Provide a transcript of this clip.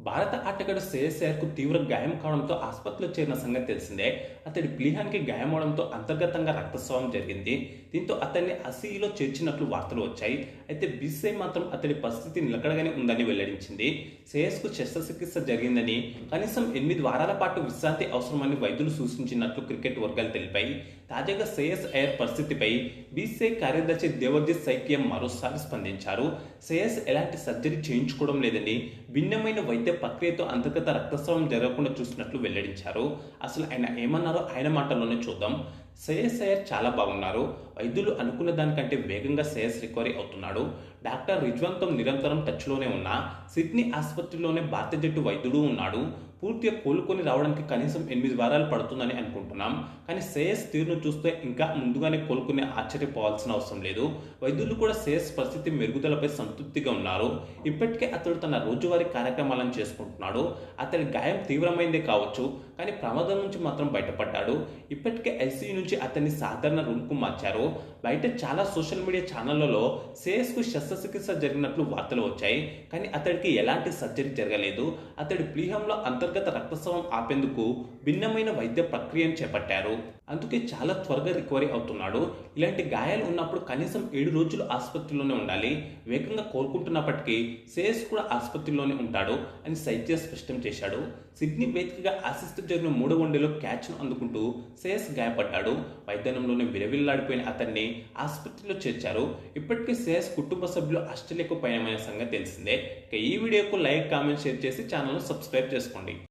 భారత ఆటగాడు శ్రేయస్ అయ్యర్కు తీవ్ర గాయం కావడంతో ఆసుపత్రిలో చేరిన సంగతి తెలిసిందే. అతడి ప్లీహానికి గాయమవడంతో అంతర్గతంగా రక్తస్రావం జరిగింది. దీంతో అతన్ని ఐసీయూలో చేర్చినట్లు వార్తలు వచ్చాయి. అయితే బీసీసీఐ మాత్రం అతడి పరిస్థితి నిలకడగానే ఉందని వెల్లడించింది. శ్రేయస్కు శస్త్రచికిత్స జరిగిందని, కనీసం 8 వారాల పాటు విశ్రాంతి అవసరమని వైద్యులు సూచించినట్లు క్రికెట్ వర్గాలు తెలిపాయి. తాజాగా శ్రేయస్ అయ్యర్ పరిస్థితిపై బీసీసీఐ కార్యదర్శి దేవర్జిత్ సైకియం మరోసారి స్పందించారు. శ్రేయస్ ఎలాంటి సర్జరీ చేయించుకోవడం లేదని, భిన్నమైన వైద్య ప్రక్రియతో అంతర్గత రక్తస్రావం జరగకుండా చూసినట్లు వెల్లడించారు. అసలు ఆయన ఏమన్నారో ఆయన మాటల్లోనే చూద్దాం. శ్రేయస్ అయ్యర్ చాలా బాగున్నారు. వైద్యులు అనుకున్న దానికంటే వేగంగా శ్రేయస్ రికవరీ అవుతున్నాడు. డాక్టర్ రిజ్వాన్తో నిరంతరం టచ్లోనే ఉన్నా. సిడ్నీ ఆసుపత్రిలోనే భారత జట్టు వైద్యుడు ఉన్నాడు. పూర్తిగా కోలుకొని రావడానికి కనీసం 8 వారాలు పడుతుందని అనుకుంటున్నాం. కానీ శ్రేయస్ తీరును చూస్తే ఇంకా ముందుగానే కోలుకునే ఆశ్చర్యపోవాల్సిన అవసరం లేదు. వైద్యులు కూడా శ్రేయస్ పరిస్థితి మెరుగుదలపై సంతృప్తిగా ఉన్నారు. ఇప్పటికే అతడు తన రోజువారీ కార్యక్రమాలను చేసుకుంటున్నాడు. అతడి గాయం తీవ్రమైందే కావచ్చు, కానీ ప్రమాదం నుంచి మాత్రం బయటపడ్డాడు. ఇప్పటికే ఐసీయూ నుంచి అతన్ని సాధారణ రూమ్కు మార్చారు. బయట చాలా సోషల్ మీడియా ఛానళ్లలో శ్రేయస్కు శస్త్రచికిత్స జరిగినట్లు వార్తలు వచ్చాయి. కానీ అతడికి ఎలాంటి సర్జరీ జరగలేదు. అతడి ప్లీహంలో అంతర్గత రక్తస్రావం ఆపేందుకు భిన్నమైన వైద్య ప్రక్రియను చేపట్టారు. అందుకే చాలా త్వరగా రికవరీ అవుతున్నాడు. ఇలాంటి గాయాలు ఉన్నప్పుడు కనీసం 7 రోజులు ఆసుపత్రిలోనే ఉండాలి. వేగంగా కోలుకుంటున్నప్పటికీ శ్రేయస్ కూడా ఆసుపత్రిలోనే ఉంటాడు అని సైకియా స్పష్టం చేశాడు. సిడ్నీ వేదికగా ఆసిస్తో జరిగిన 3వ వన్డేలో క్యాచ్ను అందుకుంటూ శ్రేయస్ గాయపడ్డాడు. మైదానంలోనే విలవిల్లాడిపోయిన అతన్ని ఆసుపత్రిలో చేర్చారు. ఇప్పటికే శ్రేయస్ కుటుంబ సభ్యులు ఆస్ట్రేలియాకు పయనమైన సంగతి తెలిసిందే. ఇక ఈ వీడియోకు లైక్, కామెంట్, షేర్ చేసి ఛానల్ను సబ్స్క్రైబ్ చేసుకోండి.